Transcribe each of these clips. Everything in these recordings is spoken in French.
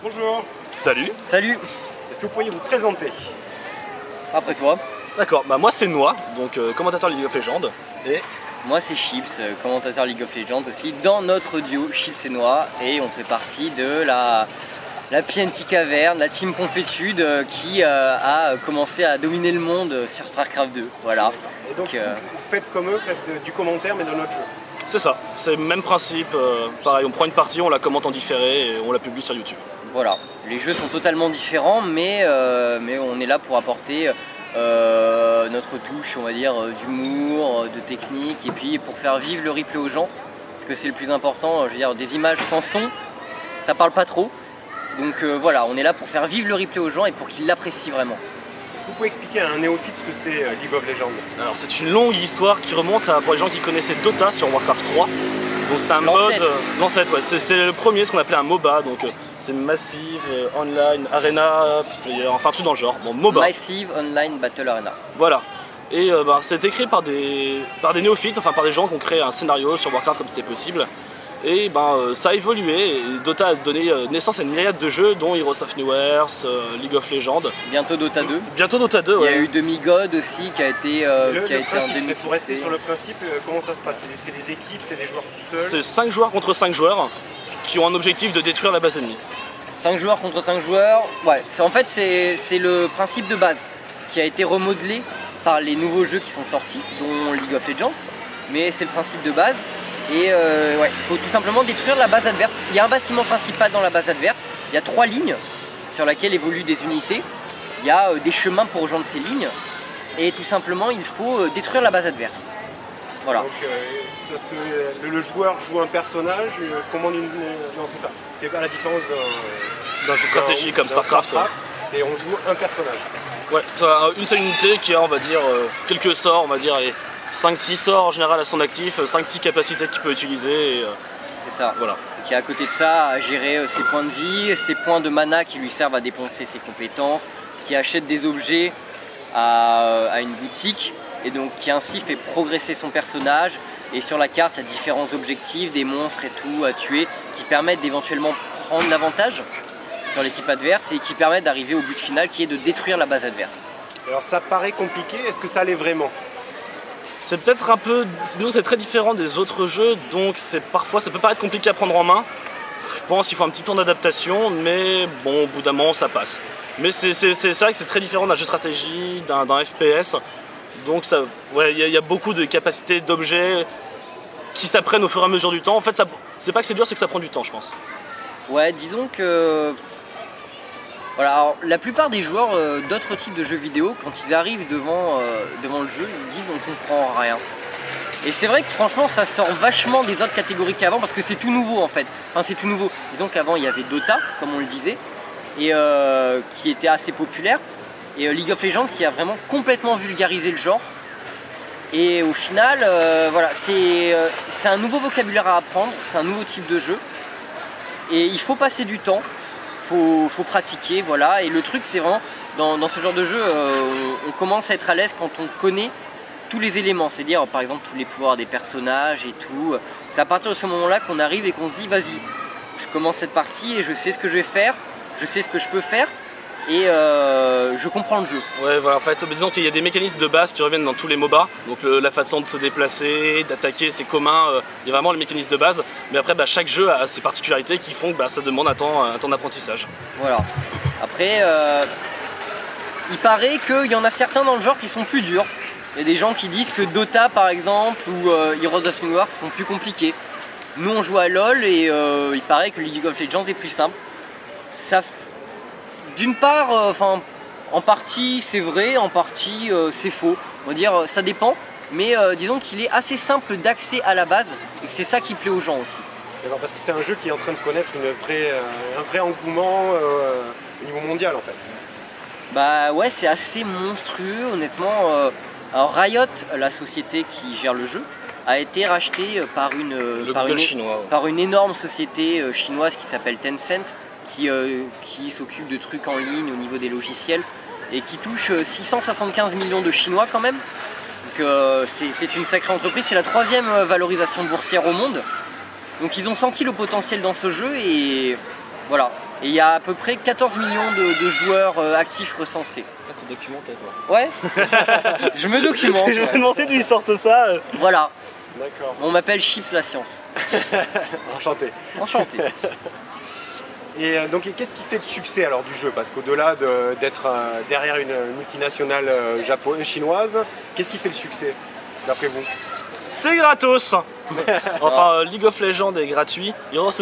Bonjour. Salut. Salut. Est-ce que vous pourriez vous présenter? Après toi. D'accord, bah moi c'est Noah, donc commentateur League of Legends. Et moi c'est Chips, commentateur League of Legends aussi, dans notre duo Chips et Noah. Et on fait partie de la PNT Caverne, la team Confétude qui a commencé à dominer le monde sur StarCraft 2. Voilà. Et donc vous faites comme eux, faites du commentaire mais de notre jeu. c'est ça, c'est le même principe, pareil, on prend une partie, on la commente en différé et on la publie sur YouTube. Voilà, les jeux sont totalement différents, mais on est là pour apporter notre touche, on va dire, d'humour, de technique, et puis pour faire vivre le replay aux gens, parce que c'est le plus important. Je veux dire, des images sans son, ça parle pas trop, donc voilà, on est là pour faire vivre le replay aux gens et pour qu'ils l'apprécient vraiment. Est-ce que vous pouvez expliquer à un néophyte ce que c'est League of Legends? Alors c'est une longue histoire qui remonte à, pour les gens qui connaissaient Dota sur Warcraft 3. Donc c'est un mode, l'ancêtre, ouais, c'est le premier, ce qu'on appelait un MOBA, donc c'est Massive Online Arena, enfin un truc dans le genre, bon MOBA. Massive Online Battle Arena. Voilà. Et c'était créé par des néophytes, enfin par des gens qui ont créé un scénario sur Warcraft comme c'était possible. Et ça a évolué et Dota a donné naissance à une myriade de jeux dont Heroes of New Earth, League of Legends. Bientôt Dota 2. Bientôt Dota 2, ouais. Il y a eu Demigod aussi qui a été un demi-succès. Pour rester sur le principe, comment ça se passe? C'est des équipes, c'est des joueurs tout seuls? C'est 5 joueurs contre 5 joueurs qui ont un objectif de détruire la base ennemie. 5 joueurs contre 5 joueurs, ouais, en fait c'est le principe de base qui a été remodelé par les nouveaux jeux qui sont sortis, dont League of Legends, mais c'est le principe de base. Et ouais, il faut tout simplement détruire la base adverse. Il y a un bâtiment principal dans la base adverse, il y a 3 lignes sur lesquelles évoluent des unités, il y a des chemins pour rejoindre ces lignes, et tout simplement il faut détruire la base adverse. Voilà. Donc le joueur joue un personnage, commande une... Non c'est ça, c'est pas la différence d'un jeu stratégique comme StarCraft. C'est on joue un personnage. Ouais, une seule unité qui a, on va dire, quelques sorts, on va dire, et 5-6 sorts en général à son actif, 5-6 capacités qu'il peut utiliser. C'est ça. Voilà. Et qui est à côté de ça à gérer ses points de vie, ses points de mana qui lui servent à dépenser ses compétences, qui achète des objets à une boutique et donc qui ainsi fait progresser son personnage. Et sur la carte, il y a différents objectifs, des monstres et tout à tuer qui permettent d'éventuellement prendre l'avantage sur l'équipe adverse et qui permettent d'arriver au but final qui est de détruire la base adverse. Alors ça paraît compliqué, est-ce que ça l'est vraiment? C'est peut-être un peu, sinon c'est très différent des autres jeux, donc parfois ça peut paraître compliqué à prendre en main. Je pense qu'il faut un petit temps d'adaptation, mais bon, au bout d'un moment ça passe. Mais c'est vrai que c'est très différent d'un jeu stratégie, d'un FPS, donc il y a beaucoup de capacités d'objets qui s'apprennent au fur et à mesure du temps. En fait, c'est pas que c'est dur, c'est que ça prend du temps, je pense. Ouais, disons que... Voilà, alors, la plupart des joueurs d'autres types de jeux vidéo, quand ils arrivent devant le jeu, ils disent on comprend rien. Et c'est vrai que franchement ça sort vachement des autres catégories qu'avant parce que c'est tout nouveau en fait. Enfin c'est tout nouveau. Disons qu'avant il y avait Dota, comme on le disait, et qui était assez populaire. Et League of Legends qui a vraiment complètement vulgarisé le genre. Et au final, voilà, c'est un nouveau vocabulaire à apprendre, c'est un nouveau type de jeu. Et il faut passer du temps. Faut pratiquer, voilà, et le truc c'est vraiment, dans ce genre de jeu, on commence à être à l'aise quand on connaît tous les éléments, c'est-à-dire par exemple tous les pouvoirs des personnages et tout. C'est à partir de ce moment-là qu'on arrive et qu'on se dit vas-y, je commence cette partie et je sais ce que je vais faire, je sais ce que je peux faire, et je comprends le jeu. Ouais, voilà, en fait, disons qu'il y a des mécanismes de base qui reviennent dans tous les MOBA, donc la façon de se déplacer, d'attaquer, c'est commun, il y a vraiment les mécanismes de base, mais après chaque jeu a ses particularités qui font que ça demande un temps d'apprentissage. Voilà. Après, il paraît qu'il y en a certains dans le genre qui sont plus durs. Il y a des gens qui disent que Dota par exemple ou Heroes of New Earth sont plus compliqués. Nous on joue à LoL et il paraît que League of Legends est plus simple. D'une part, en partie c'est vrai, en partie c'est faux. On va dire ça dépend, mais disons qu'il est assez simple d'accès à la base et que c'est ça qui plaît aux gens aussi. D'accord, parce que c'est un jeu qui est en train de connaître un vrai engouement au niveau mondial en fait. Bah ouais, c'est assez monstrueux honnêtement. Alors Riot, la société qui gère le jeu, a été rachetée par une énorme société chinoise qui s'appelle Tencent, qui s'occupe de trucs en ligne au niveau des logiciels et qui touche 675 millions de Chinois quand même. Donc c'est une sacrée entreprise, c'est la 3e valorisation boursière au monde. Donc ils ont senti le potentiel dans ce jeu et voilà, Et il y a à peu près 14 millions de joueurs actifs recensés. Ah, t'es documenté toi. Ouais. Je me documente. Je me demandais d'où ils sortent ça. Voilà. D'accord. On m'appelle Chips la science. Enchanté. Enchanté. Et donc qu'est-ce qui fait le succès alors du jeu? Parce qu'au-delà d'être derrière une multinationale chinoise, qu'est-ce qui fait le succès d'après vous? C'est gratos. Enfin, League of Legends est gratuit. Heroes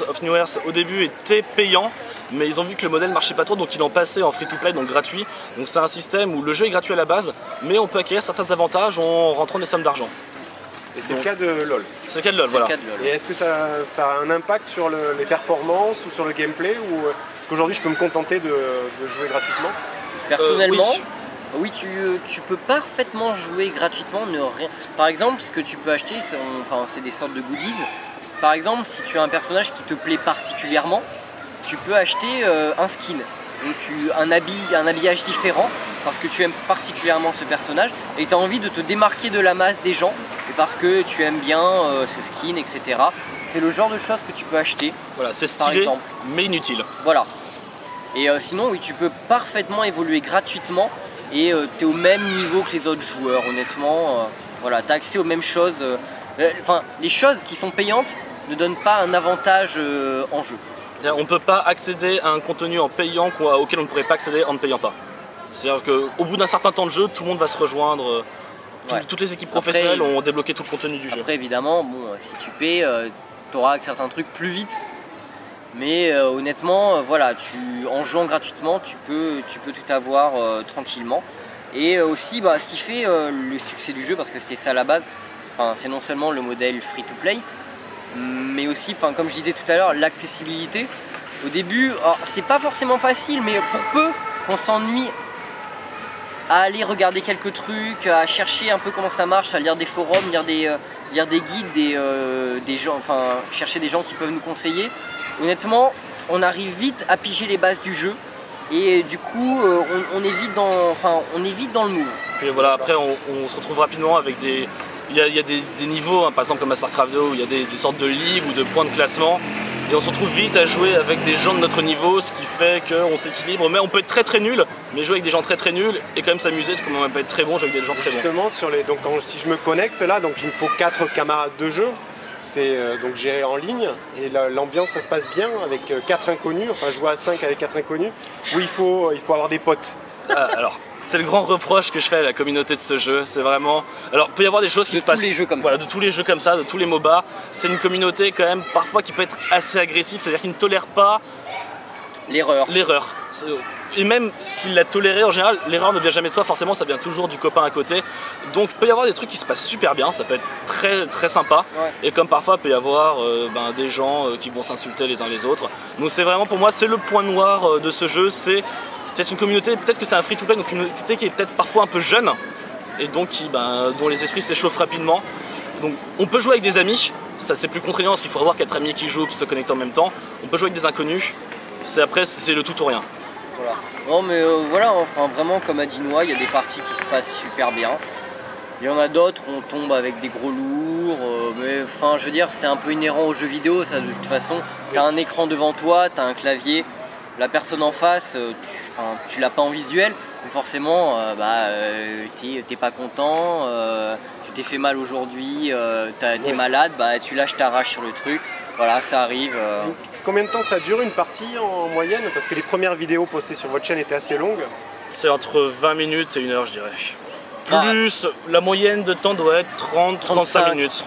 of New Earth au début était payant, mais ils ont vu que le modèle marchait pas trop, donc ils l'ont passé en free-to-play, donc gratuit. Donc c'est un système où le jeu est gratuit à la base, mais on peut acquérir certains avantages en rentrant des sommes d'argent. Et c'est le cas de LoL. C'est le cas de LoL, voilà. Et est-ce que ça a un impact sur les performances ou sur le gameplay ou est-ce qu'aujourd'hui je peux me contenter de jouer gratuitement? Personnellement, oui. oui, tu peux parfaitement jouer gratuitement. Par exemple, ce que tu peux acheter, c'est des sortes de goodies. Par exemple, si tu as un personnage qui te plaît particulièrement, tu peux acheter un skin. Donc un habillage différent parce que tu aimes particulièrement ce personnage et tu as envie de te démarquer de la masse des gens et parce que tu aimes bien ce skin, etc. C'est le genre de choses que tu peux acheter. Voilà, c'est stylé mais inutile. Voilà. Et sinon, oui, tu peux parfaitement évoluer gratuitement et tu es au même niveau que les autres joueurs, honnêtement. Voilà, tu as accès aux mêmes choses. Enfin, les choses qui sont payantes ne donnent pas un avantage en jeu. On ne peut pas accéder à un contenu en payant auquel on ne pourrait pas accéder en ne payant pas. C'est-à-dire qu'au bout d'un certain temps de jeu, tout le monde va se rejoindre. Toutes les équipes professionnelles ont débloqué tout le contenu du jeu. Après, évidemment, bon, si tu paies, tu auras certains trucs plus vite. Mais honnêtement, voilà, en jouant gratuitement, tu peux tout avoir tranquillement. Et aussi, ce qui fait le succès du jeu, parce que c'était ça à la base, c'est non seulement le modèle free-to-play, mais aussi, comme je disais tout à l'heure, l'accessibilité. Au début, c'est pas forcément facile, mais pour peu qu'on s'ennuie à aller regarder quelques trucs, à chercher un peu comment ça marche, à lire des forums, lire des guides, des gens, chercher des gens qui peuvent nous conseiller. Honnêtement, on arrive vite à piger les bases du jeu et du coup, on est vite dans le move. Puis voilà, après, on se retrouve rapidement avec des... Il y a des niveaux, par exemple comme à StarCraft 2, où il y a des sortes de ligues ou de points de classement. Et on se retrouve vite à jouer avec des gens de notre niveau, ce qui fait qu'on s'équilibre. Mais on peut être très très nul, mais jouer avec des gens très très nuls et quand même s'amuser, parce qu'on peut être très bon, jouer avec des gens très bons. Justement, si je me connecte là, donc il me faut 4 camarades de jeu. C'est donc géré en ligne et l'ambiance ça se passe bien avec 4 inconnus, enfin jouer à 5 avec 4 inconnus, où il faut avoir des potes. Alors, c'est le grand reproche que je fais à la communauté de ce jeu, c'est vraiment... Alors, il peut y avoir des choses qui se passent... De tous les jeux comme ça. De tous les jeux comme ça, de tous les MOBA. C'est une communauté quand même parfois qui peut être assez agressive, c'est-à-dire qu'ils ne tolèrent pas... L'erreur. Et même s'il l'a toléré, en général, l'erreur ne vient jamais de soi, forcément ça vient toujours du copain à côté. Donc il peut y avoir des trucs qui se passent super bien, ça peut être très très sympa. Ouais. Et comme parfois il peut y avoir des gens qui vont s'insulter les uns les autres. Donc c'est vraiment pour moi, c'est le point noir de ce jeu, c'est peut-être une communauté, peut-être que c'est un free-to-play, donc une communauté qui est peut-être parfois un peu jeune. Et donc dont les esprits s'échauffent rapidement. Donc on peut jouer avec des amis, ça c'est plus contraignant parce qu'il faut avoir 4 amis qui jouent, qui se connectent en même temps. On peut jouer avec des inconnus, après c'est le tout ou rien. Voilà. Non mais voilà, vraiment comme a dit Noah, il y a des parties qui se passent super bien. Il y en a d'autres où on tombe avec des gros lourds, mais je veux dire c'est un peu inhérent aux jeux vidéo ça de toute façon. T'as un écran devant toi, t'as un clavier, la personne en face, tu l'as pas en visuel, donc forcément t'es pas content, tu t'es fait mal aujourd'hui, t'es malade, tu lâches ta rage sur le truc, voilà ça arrive. Combien de temps ça dure une partie en moyenne? Parce que les premières vidéos postées sur votre chaîne étaient assez longues. C'est entre 20 minutes et 1 heure je dirais. Plus, la moyenne de temps doit être 30-35 minutes.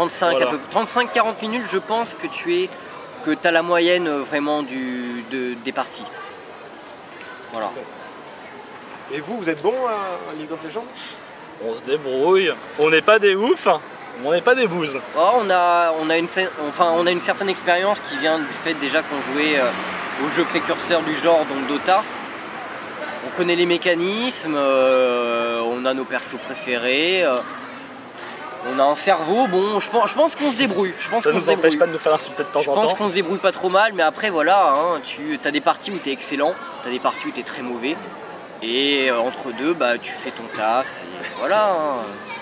35-40 minutes je pense que tu as la moyenne vraiment des parties. Voilà. Et vous êtes bon à League of Legends? On se débrouille, on n'est pas des oufs. On n'est pas des bouses. On a une certaine expérience qui vient du fait déjà qu'on jouait aux jeux précurseurs du genre, donc Dota. On connaît les mécanismes, on a nos persos préférés, on a un cerveau, bon je pense qu'on se débrouille. Ça ne nous empêche pas de nous faire insulter de temps en temps. Je pense qu'on se débrouille pas trop mal, mais après voilà, tu as des parties où tu es excellent, tu as des parties où tu es très mauvais. Et entre deux, tu fais ton taf, et voilà.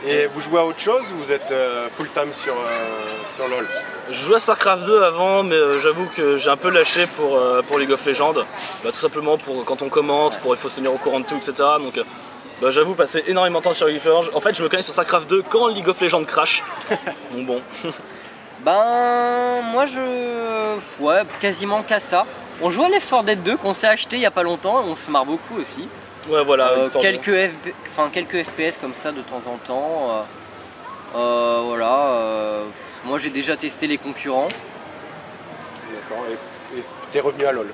Et vous jouez à autre chose ou vous êtes full time sur LoL? Je jouais à StarCraft 2 avant, mais j'avoue que j'ai un peu lâché pour League of Legends. Tout simplement pour quand on commente, il faut se tenir au courant de tout, etc. Donc j'avoue passer énormément de temps sur League of Legends. En fait, je me connais sur StarCraft 2 quand League of Legends crash. Donc bon. Ben, moi ouais, quasiment qu'à ça. On joue à Left 4 Dead 2 qu'on s'est acheté il y a pas longtemps, on se marre beaucoup aussi. Ouais, voilà. Quelques FPS comme ça de temps en temps. Voilà. Moi j'ai déjà testé les concurrents. D'accord, et t'es revenu à LoL?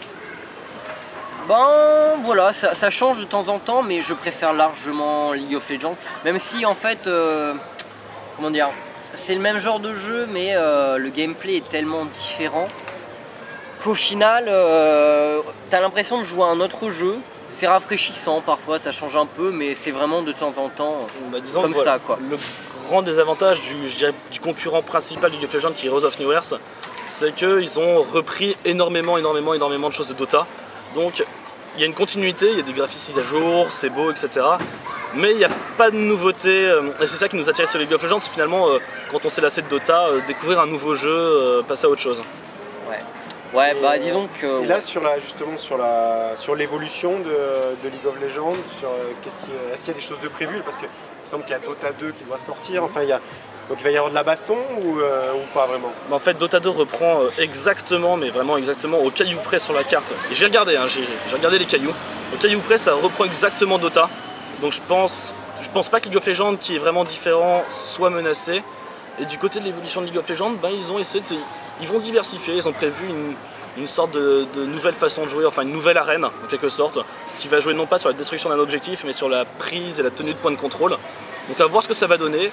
Ben voilà, ça change de temps en temps, mais je préfère largement League of Legends. Même si en fait, comment dire, c'est le même genre de jeu, mais le gameplay est tellement différent qu'au final, t'as l'impression de jouer à un autre jeu. C'est rafraîchissant parfois, ça change un peu, mais c'est vraiment de temps en temps disons comme ça quoi. Le grand désavantage du concurrent principal du League of Legends qui est Heroes of New Earth, c'est qu'ils ont repris énormément de choses de Dota. Donc il y a une continuité, il y a des graphismes à jour, c'est beau, etc. Mais il n'y a pas de nouveauté. Et c'est ça qui nous attire sur League of Legends, c'est finalement quand on s'est lassé de Dota, découvrir un nouveau jeu, passer à autre chose. Ouais, bah disons que... Et là, justement sur l'évolution de League of Legends, est-ce qu'il y a des choses de prévues? Parce qu'il me semble qu'il y a Dota 2 qui doit sortir, enfin donc il va y avoir de la baston ou pas vraiment? En fait, Dota 2 reprend exactement, mais vraiment exactement au caillou près sur la carte. Et j'ai regardé, j'ai regardé les cailloux. Au caillou près, ça reprend exactement Dota. Donc je pense pas que League of Legends, qui est vraiment différent, soit menacé. Et du côté de l'évolution de League of Legends, ils ont essayé ils vont diversifier, ils ont prévu une sorte de nouvelle façon de jouer, enfin une nouvelle arène en quelque sorte, qui va jouer non pas sur la destruction d'un objectif, mais sur la prise et la tenue de point de contrôle. Donc à voir ce que ça va donner.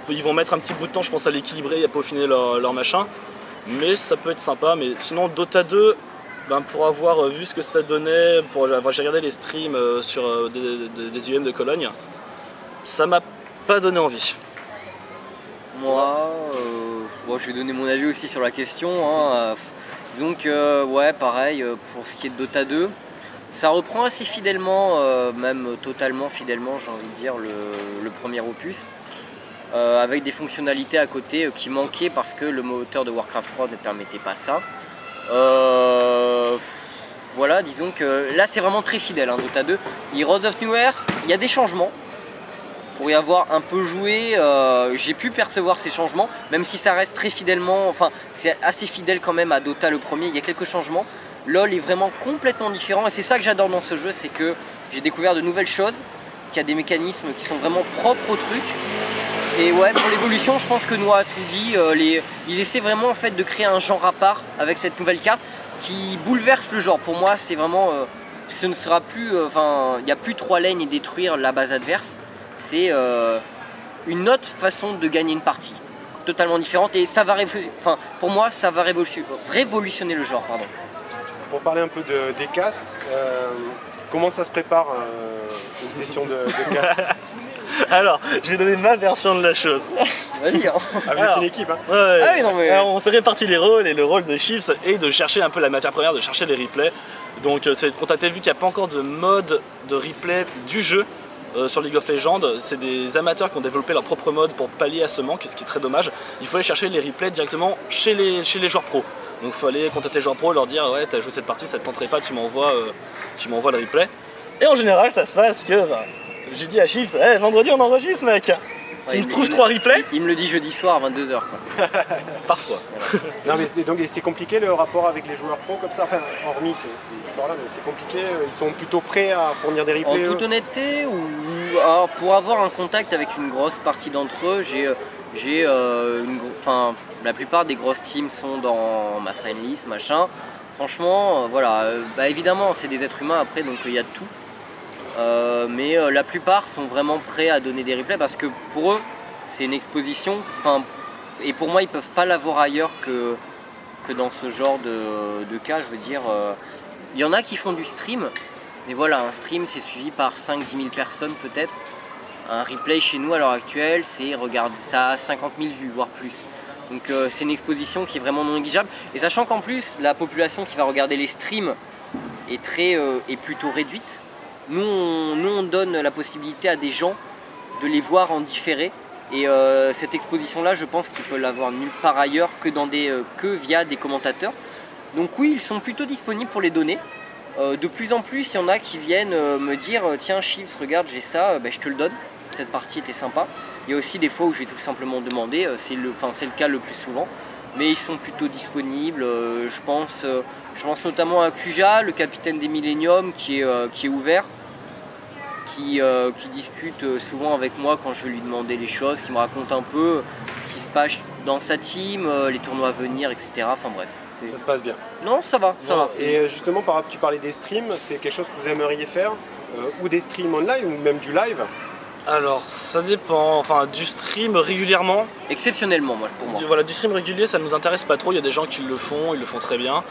Ils vont mettre un petit bout de temps, je pense, à l'équilibrer et à peaufiner leur machin. Mais ça peut être sympa. Mais sinon, Dota 2, pour avoir vu ce que ça donnait, j'ai regardé les streams sur des IEM de Cologne, ça m'a pas donné envie. Moi, je vais donner mon avis aussi sur la question. Disons que, ouais, pareil, pour ce qui est de Dota 2, ça reprend assez fidèlement, même totalement fidèlement, j'ai envie de dire, le premier opus. Avec des fonctionnalités à côté qui manquaient parce que le moteur de Warcraft 3 ne permettait pas ça. Voilà, disons que là c'est vraiment très fidèle, Dota 2. Heroes of New Earth, il y a des changements. Pour y avoir un peu joué, j'ai pu percevoir ces changements, même si ça reste très fidèlement, enfin c'est assez fidèle quand même à Dota le premier, il y a quelques changements. LoL est vraiment complètement différent et c'est ça que j'adore dans ce jeu, c'est que j'ai découvert de nouvelles choses, qu'il y a des mécanismes qui sont vraiment propres au truc. Et ouais, pour l'évolution, je pense que Noah a tout dit, ils essaient vraiment en fait de créer un genre à part avec cette nouvelle carte qui bouleverse le genre. Pour moi, c'est vraiment, ce ne sera plus, il n'y a plus 3 lanes et détruire la base adverse. C'est une autre façon de gagner une partie, totalement différente, et ça va pour moi ça va révolutionner le genre. Pardon. Pour parler un peu des castes, comment ça se prépare une session de cast? Alors, je vais donner ma version de la chose. Vas-y, hein. Vous êtes une équipe, hein? Ouais. Ah oui, non, mais... Alors, on s'est réparti les rôles, et le rôle de Chiefs est de chercher un peu la matière première, de chercher les replays. Donc c'est de contacter, vu qu'il n'y a pas encore de mode de replay du jeu sur League of Legends, c'est des amateurs qui ont développé leur propre mode pour pallier à ce manque, ce qui est très dommage. Il faut aller chercher les replays directement chez les joueurs pro. Donc il faut aller contacter les joueurs pro, leur dire ouais t'as joué cette partie, ça te tenterait pas, tu m'envoies le replay. Et en général ça se passe que j'ai dit à Chiefs, hey, vendredi on enregistre mec. Tu me trouves 3 replays? Il me le dit jeudi soir à 22h quoi. Parfois. Non mais donc c'est compliqué le rapport avec les joueurs pro comme ça, enfin hormis ces histoires là, mais c'est compliqué, ils sont plutôt prêts à fournir des replays? En toute honnêteté, alors, pour avoir un contact avec une grosse partie d'entre eux, la plupart des grosses teams sont dans ma friend list, machin. Franchement, voilà, évidemment c'est des êtres humains après, donc il y a de tout. Mais la plupart sont vraiment prêts à donner des replays parce que pour eux c'est une exposition, et pour moi ils peuvent pas l'avoir ailleurs que dans ce genre de cas. Je veux dire, il y en a qui font du stream, mais voilà, un stream c'est suivi par 5-10 000 personnes peut-être. Un replay chez nous à l'heure actuelle, regarde, ça a 50 000 vues voire plus. Donc c'est une exposition qui est vraiment non négligeable, et sachant qu'en plus la population qui va regarder les streams est plutôt réduite. Nous on donne la possibilité à des gens de les voir en différé. Et cette exposition-là, je pense qu'ils peuvent l'avoir nulle part ailleurs que via des commentateurs. Donc oui, ils sont plutôt disponibles pour les donner. De plus en plus, il y en a qui viennent me dire « Tiens, Chiefs, regarde, j'ai ça, ben, je te le donne. Cette partie était sympa. » Il y a aussi des fois où je vais tout simplement demander, c'est le cas le plus souvent. Mais ils sont plutôt disponibles. Je pense notamment à Kuja, le capitaine des Millennium, qui est ouvert. Qui discute souvent avec moi quand je vais lui demander les choses, qui me raconte un peu ce qui se passe dans sa team, les tournois à venir, etc. Enfin bref. Ça se passe bien. Non, ça va, ça va. Et justement, tu parlais des streams, c'est quelque chose que vous aimeriez faire ou des streams online ou même du live? Alors, ça dépend, enfin du stream régulièrement. Exceptionnellement, pour moi. Voilà, du stream régulier, ça ne nous intéresse pas trop, il y a des gens qui le font, ils le font très bien.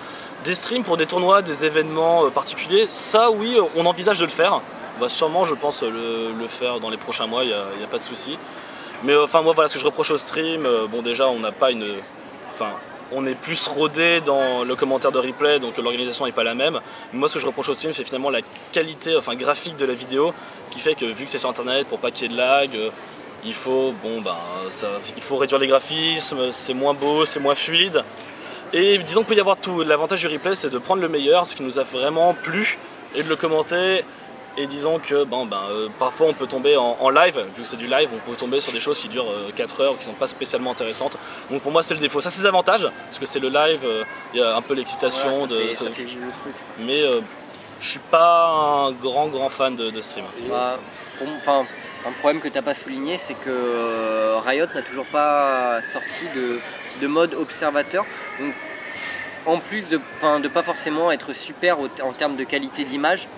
Des streams pour des tournois, des événements particuliers, ça oui, on envisage de le faire. On va sûrement, je pense, le faire dans les prochains mois, il n'y a pas de souci. Mais enfin, moi, voilà ce que je reproche au stream. Bon, déjà, on n'a pas une. Enfin, on est plus rodé dans le commentaire de replay, donc l'organisation n'est pas la même. Mais moi, ce que je reproche au stream, c'est finalement la qualité graphique de la vidéo, qui fait que, vu que c'est sur internet, pour pas qu'il y ait de lag, il faut réduire les graphismes, c'est moins beau, c'est moins fluide. Et disons qu'il peut y avoir tout. L'avantage du replay, c'est de prendre le meilleur, ce qui nous a vraiment plu, et de le commenter. Et disons que parfois on peut tomber en live, vu que c'est du live, on peut tomber sur des choses qui durent 4 heures, qui sont pas spécialement intéressantes. Donc pour moi c'est le défaut. Ça c'est ses avantages, parce que c'est le live, il y a un peu l'excitation. Ouais, ça fait vivre le truc. Mais je suis pas un grand fan de stream. Un problème que tu n'as pas souligné, c'est que Riot n'a toujours pas sorti de mode observateur. Donc, en plus de pas forcément être super en termes de qualité d'image,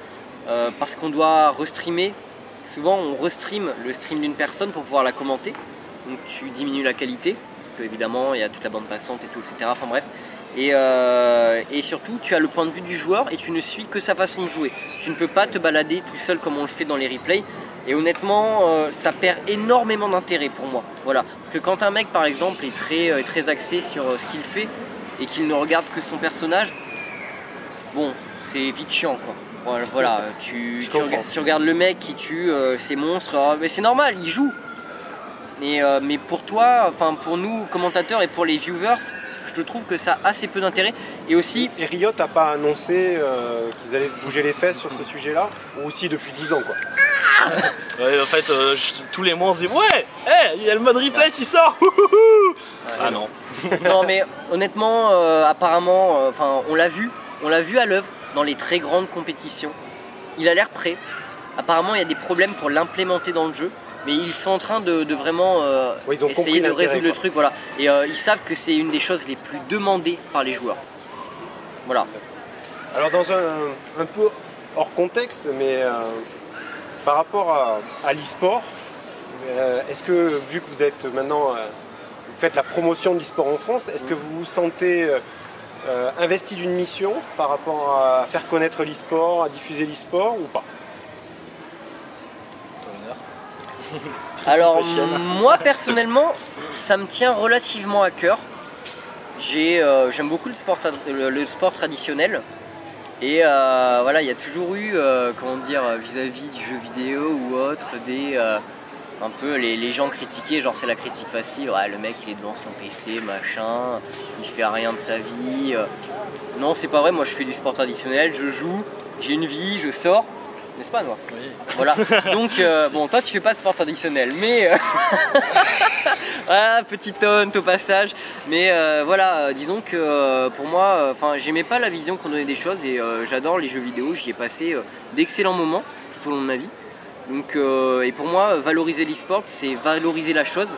parce qu'on doit restreamer. Souvent on restream le stream d'une personne pour pouvoir la commenter. Donc tu diminues la qualité, parce qu'évidemment il y a toute la bande passante et tout, etc. Enfin bref. Et surtout tu as le point de vue du joueur et tu ne suis que sa façon de jouer. Tu ne peux pas te balader tout seul comme on le fait dans les replays. Et honnêtement, ça perd énormément d'intérêt pour moi. Voilà. Parce que quand un mec par exemple est très axé sur ce qu'il fait et qu'il ne regarde que son personnage, bon, c'est vite chiant quoi. Voilà, tu regardes le mec qui tue ces monstres, mais c'est normal, il joue. Mais pour toi, pour nous commentateurs et pour les viewers, je trouve que ça a assez peu d'intérêt. Et aussi. Et Riot n'a pas annoncé qu'ils allaient se bouger les fesses sur ce sujet-là, ou aussi depuis 12 ans quoi. Ouais, en fait, tous les mois on se dit ouais, il y a le mode replay qui sort. Ah non. Non mais honnêtement, apparemment, on l'a vu à l'œuvre. Dans les très grandes compétitions, il a l'air prêt. Apparemment, il y a des problèmes pour l'implémenter dans le jeu, mais ils sont en train de vraiment essayer de résoudre le truc. Voilà. Et ils savent que c'est une des choses les plus demandées par les joueurs. Voilà. Alors, dans un peu hors contexte, mais par rapport à l'e-sport, est-ce que, vu que vous êtes maintenant, vous faites la promotion de l'e-sport en France, est-ce que vous vous sentez investi d'une mission par rapport à faire connaître l'e-sport, à diffuser l'e-sport ou pas? Alors moi personnellement, ça me tient relativement à cœur. J'aime beaucoup le sport traditionnel. Et voilà, il y a toujours eu, vis-à-vis du jeu vidéo ou autre, un peu les gens critiqués, genre c'est la critique facile, ouais, le mec il est devant son PC, machin, il fait rien de sa vie. Non, c'est pas vrai, moi je fais du sport traditionnel, je joue, j'ai une vie, je sors, n'est-ce pas, toi? Oui. Voilà, donc bon, toi tu fais pas de sport traditionnel, mais voilà, petite honte au passage, mais voilà, disons que pour moi, j'aimais pas la vision qu'on donnait des choses et j'adore les jeux vidéo, j'y ai passé d'excellents moments tout au long de ma vie. Donc, et pour moi, valoriser l'e-sport, c'est valoriser la chose.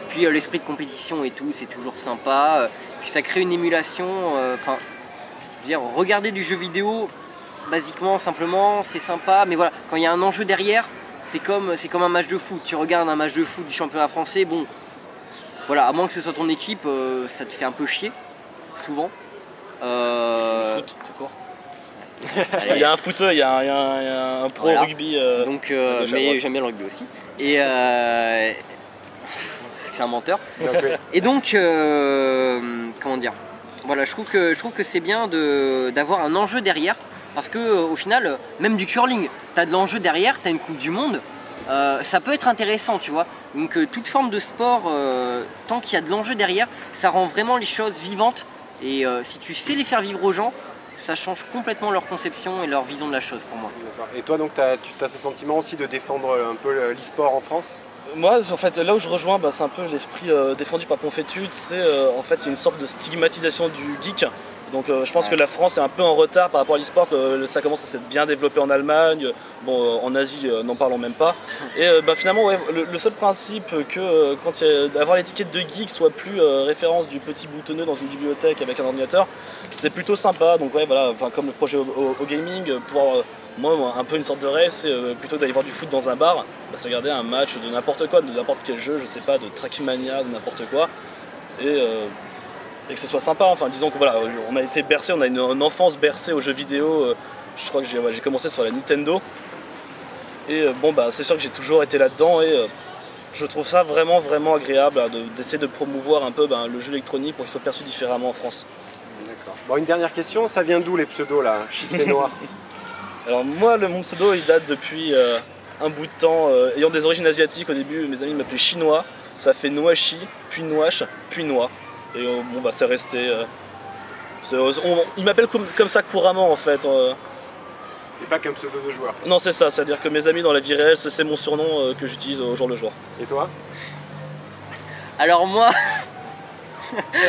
Puis l'esprit de compétition et tout, c'est toujours sympa. Puis ça crée une émulation. Regarder du jeu vidéo, basiquement, simplement, c'est sympa. Mais voilà, quand il y a un enjeu derrière, c'est comme un match de foot. Tu regardes un match de foot du championnat français, bon, voilà, à moins que ce soit ton équipe, ça te fait un peu chier, souvent. Foot, tout court. Il y a un footeux, il y a un pro rugby. Donc, mais j'aime bien le rugby aussi. Et c'est un menteur. Et donc, comment dire, voilà, je trouve que c'est bien d'avoir un enjeu derrière, parce que au final, même du curling, t'as de l'enjeu derrière, t'as une Coupe du Monde. ça peut être intéressant, tu vois. Donc toute forme de sport, tant qu'il y a de l'enjeu derrière, ça rend vraiment les choses vivantes. Et si tu sais les faire vivre aux gens, ça change complètement leur conception et leur vision de la chose pour moi. Et toi, donc, tu as ce sentiment aussi de défendre un peu l'e-sport en France? Moi, en fait, là où je rejoins, c'est un peu l'esprit défendu par Ponfétude. C'est en fait une sorte de stigmatisation du geek. Donc je pense que la France est un peu en retard par rapport à l'e-sport, ça commence à s'être bien développé en Allemagne, bon en Asie n'en parlons même pas. Et finalement ouais, le seul principe que d'avoir l'étiquette de geek soit plus référence du petit boutonneux dans une bibliothèque avec un ordinateur, c'est plutôt sympa. Donc ouais voilà, comme le projet au gaming, pouvoir moi un peu une sorte de rêve, c'est plutôt d'aller voir du foot dans un bar, c'est regarder un match de n'importe quoi, de n'importe quel jeu, je sais pas, de Trackmania, de n'importe quoi. Et que ce soit sympa, enfin disons que voilà, on a été bercé, on a une enfance bercée aux jeux vidéo, je crois que j'ai commencé sur la Nintendo, et c'est sûr que j'ai toujours été là-dedans, et je trouve ça vraiment agréable d'essayer de promouvoir un peu le jeu électronique pour qu'il soit perçu différemment en France. D'accord. Bon, une dernière question, ça vient d'où les pseudos là, Chips et Noix? Alors moi mon pseudo il date depuis un bout de temps, ayant des origines asiatiques au début, mes amis m'appelaient Chinois, ça fait Noachi, puis Noache, puis Noix. Et c'est resté. Ils m'appellent comme ça couramment en fait. C'est pas qu'un pseudo de joueur. Non, c'est ça, c'est-à-dire que mes amis dans la vie réelle, c'est mon surnom que j'utilise au jour le jour. Et toi? Alors moi.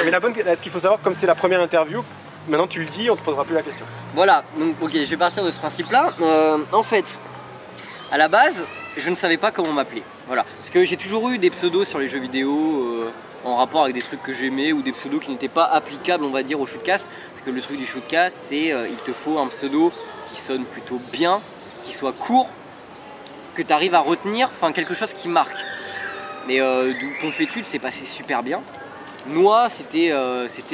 Mais ce qu'il faut savoir, comme c'est la première interview, maintenant tu le dis, on te posera plus la question. Voilà, donc ok, je vais partir de ce principe-là. En fait, à la base, je ne savais pas comment m'appeler. Voilà, parce que j'ai toujours eu des pseudos sur les jeux vidéo. En rapport avec des trucs que j'aimais ou des pseudos qui n'étaient pas applicables on va dire au shootcast, parce que le truc du shootcast c'est il te faut un pseudo qui sonne plutôt bien, qui soit court, que tu arrives à retenir, enfin quelque chose qui marque. Mais Ponfétude c'est passé super bien, Noix c'était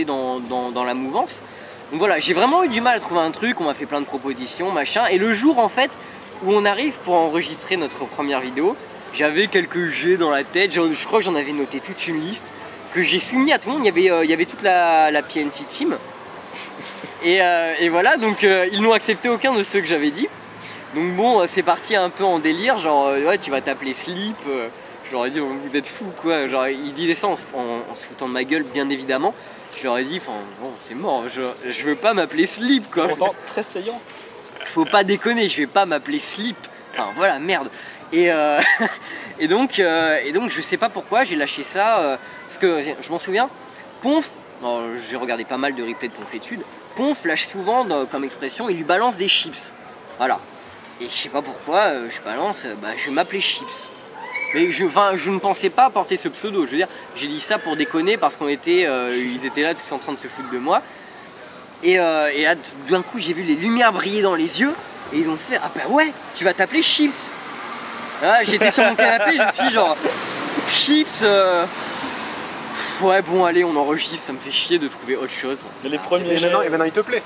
dans la mouvance, donc voilà, j'ai vraiment eu du mal à trouver un truc, on m'a fait plein de propositions machin, et le jour en fait où on arrive pour enregistrer notre première vidéo, j'avais quelques jets dans la tête, je crois que j'en avais noté toute une liste que j'ai soumis à tout le monde, il y avait toute la PNT team et voilà, donc ils n'ont accepté aucun de ceux que j'avais dit, donc bon c'est parti un peu en délire, genre ouais tu vas t'appeler Sleep, je leur ai dit vous êtes fous quoi, genre ils disaient ça en se foutant de ma gueule bien évidemment, je leur ai dit enfin bon c'est mort, je veux pas m'appeler Sleep quoi. C'est pourtant très saillant. Faut pas déconner, je vais pas m'appeler Sleep, enfin voilà merde. Et donc je sais pas pourquoi j'ai lâché ça, parce que je m'en souviens, Ponf, j'ai regardé pas mal de replays de Ponfétude, Ponf lâche souvent comme expression, il lui balance des chips, voilà. Et je sais pas pourquoi, je balance, je vais m'appeler Chips. Mais je ne pensais pas porter ce pseudo, je veux dire, j'ai dit ça pour déconner parce qu'on était, ils étaient là tous en train de se foutre de moi. Et là d'un coup j'ai vu les lumières briller dans les yeux, et ils ont fait, ah bah ouais, tu vas t'appeler Chips. Là, j'étais sur mon canapé, je me suis dit genre Chips, ouais bon allez on enregistre, ça me fait chier de trouver autre chose. Mais les premiers. Et maintenant il te plaît?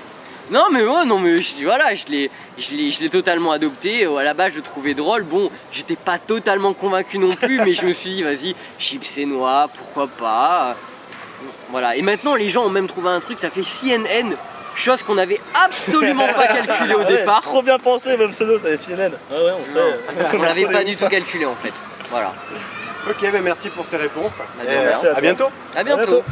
Non mais ouais, non mais voilà, je l'ai totalement adopté, à la base je le trouvais drôle, bon j'étais pas totalement convaincu non plus, mais je me suis dit vas-y, Chips et Noix, pourquoi pas. Voilà, et maintenant les gens ont même trouvé un truc, ça fait CNN. Chose qu'on n'avait absolument pas calculé au départ. Trop bien pensé, même pseudo, ça c'est CNN. Ah ouais, on sait. On l'avait pas du tout calculé en fait. Voilà. Ok, merci pour ces réponses. Merci à bientôt. À bientôt.